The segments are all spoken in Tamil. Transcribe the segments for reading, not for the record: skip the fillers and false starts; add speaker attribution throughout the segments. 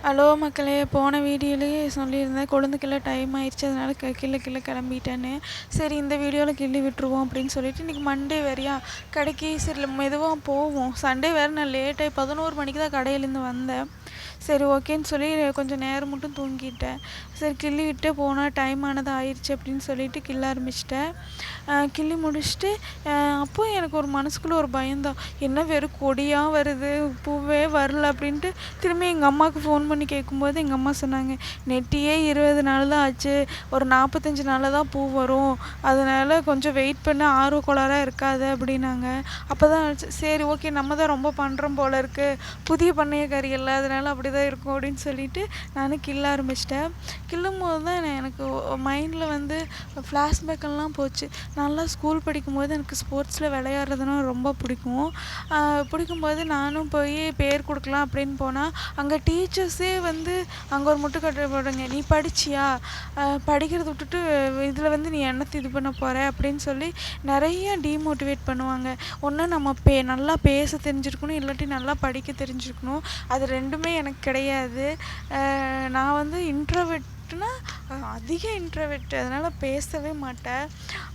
Speaker 1: ஹலோ மக்களே, போன வீடியோலேயே சொல்லியிருந்தேன் கொழுந்துக்கில்ல டைம் ஆயிடுச்சு, அதனால கிள்ள கிளம்பிட்டேன்னு. சரி இந்த வீடியோவில் கிள்ளி விட்டுருவோம் அப்படின்னு சொல்லிட்டு இன்றைக்கி மண்டே வேறையா கடைக்கு சரி மெதுவாக போவோம். சண்டே வேறு நான் லேட்டாகி 11 மணிக்கு தான் கடையிலேருந்து வந்தேன். சரி ஓகேன்னு சொல்லி கொஞ்சம் நேரம் மட்டும் தூங்கிட்டேன். சரி கிள்ளி விட்டு போனால் டைம் ஆனது ஆயிடுச்சு அப்படின்னு சொல்லிட்டு கிள்ள ஆரம்பிச்சிட்டேன். கிள்ளி முடிச்சுட்டு அப்போ எனக்கு ஒரு மனசுக்குள்ளே ஒரு பயம்தான், என்ன வெறும் கொடியாக வருது, பூவே வரல அப்படின்ட்டு. திரும்பி எங்கள் அம்மாவுக்கு ஃபோன் பண்ணி கேட்கும்போது எங்கள் அம்மா சொன்னாங்க, நெட்டியே 20 நாள் தான் ஆச்சு, ஒரு 45 நாளில் தான் பூ வரும், அதனால் கொஞ்சம் வெயிட் பண்ண, ஆர்வ கோளாறாக இருக்காது அப்படின்னாங்க. அப்போ தான் சரி ஓகே, நம்ம தான் ரொம்ப பண்ணுறோம் போல் இருக்குது, புதிய பண்ணையக்காரி இல்லை, அதனால் அப்படி தான் இருக்கும் அப்படின்னு சொல்லிட்டு நானும் கிள்ள ஆரம்பிச்சிட்டேன். கிள்ளும் போது தான் எனக்கு மைண்டில் வந்து ஃப்ளாஷ்பேக்கெல்லாம் போச்சு. நல்லா ஸ்கூல் படிக்கும்போது எனக்கு ஸ்போர்ட்ஸில் விளையாடுறதுனா ரொம்ப பிடிக்கும். பிடிக்கும்போது நானும் போய் பேர் கொடுக்கலாம் அப்படின்னு போனால் அங்கே டீச்சர்ஸே வந்து அங்கே ஒரு முட்டுக்கட்டை போடுங்க, நீ படிச்சியா, படிக்கிறத விட்டுட்டு இதில் வந்து நீ என்னத்தை இது பண்ண போகிற அப்படின்னு சொல்லி நிறைய டீமோட்டிவேட் பண்ணுவாங்க. ஒன்று நம்ம நல்லா பேச தெரிஞ்சிருக்கணும், இல்லாட்டி நல்லா படிக்க தெரிஞ்சிருக்கணும். அது ரெண்டுமே எனக்கு கிடையாது. நான் வந்து இன்ட்ரோவெர்ட்னா அதிக இன்ட்ரோவெர்ட், அதனால் பேசவே மாட்டேன்.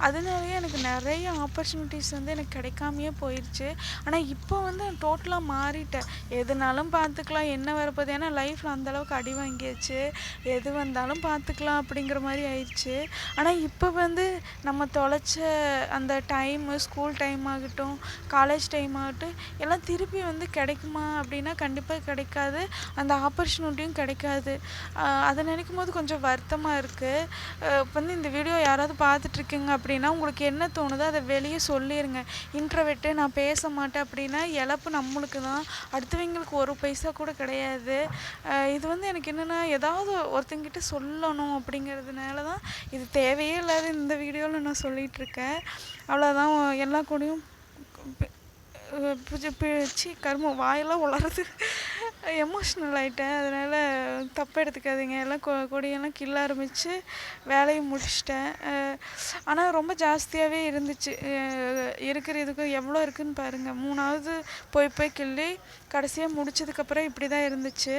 Speaker 1: அதனாலேயே எனக்கு நிறைய ஆப்பர்ச்சுனிட்டிஸ் வந்து எனக்கு கிடைக்காமையே போயிடுச்சு. ஆனால் இப்போ வந்து டோட்டலாக மாறிட்டேன். எதுனாலும் பார்த்துக்கலாம், என்ன வரப்போகுது, ஏன்னா லைஃப்பில் அந்தளவுக்கு அடி வாங்கியாச்சு, எது வந்தாலும் பார்த்துக்கலாம் அப்படிங்கிற மாதிரி ஆயிடுச்சு. ஆனால் இப்போ வந்து நம்ம தொலைச்ச அந்த டைமு, ஸ்கூல் டைம் ஆகட்டும், காலேஜ் டைம் ஆகட்டும், எல்லாம் திருப்பி வந்து கிடைக்குமா அப்படின்னா கண்டிப்பாக கிடைக்காது. அந்த ஆப்பர்ச்சுனிட்டியும் கிடைக்காது. அதை நினைக்கும் போது கொஞ்சம் வருத்தமாக இருக்குது. இப்போ வந்து இந்த வீடியோ யாராவது பார்த்துட்ருக்கீங்க அப்படின்னா உங்களுக்கு என்ன தோணுதோ அதை வெளியே சொல்லிடுங்க. இன்ட்ரோவெர்ட்டு, நான் பேச மாட்டேன் அப்படின்னா இழப்பு நம்மளுக்கு தான், அடுத்தவங்களுக்கு ஒரு பைசா கூட கிடையாது. இது வந்து எனக்கு என்னென்னா ஏதாவது ஒருத்தங்கிட்ட சொல்லணும் அப்படிங்கிறதுனால தான் இது தேவையே இல்லாத இந்த வீடியோவில் நான் சொல்லிகிட்ருக்கேன். அவ்வளோதான். எல்லா கூடயும் கருமம் வாயெல்லாம் உளருது, எமோஷ்னல் ஆகிட்டேன், அதனால் தப்பு எடுத்துக்காதீங்க. எல்லாம் கொடியெல்லாம் கிள்ள ஆரம்பித்து வேலையை முடிச்சிட்டேன். ஆனால் ரொம்ப ஜாஸ்தியாகவே இருந்துச்சு. இருக்கிற இதுக்கும் எவ்வளோ இருக்குதுன்னு பாருங்கள். 3வது போய் கிள்ளி கடைசியாக முடித்ததுக்கப்புறம் இப்படி தான் இருந்துச்சு.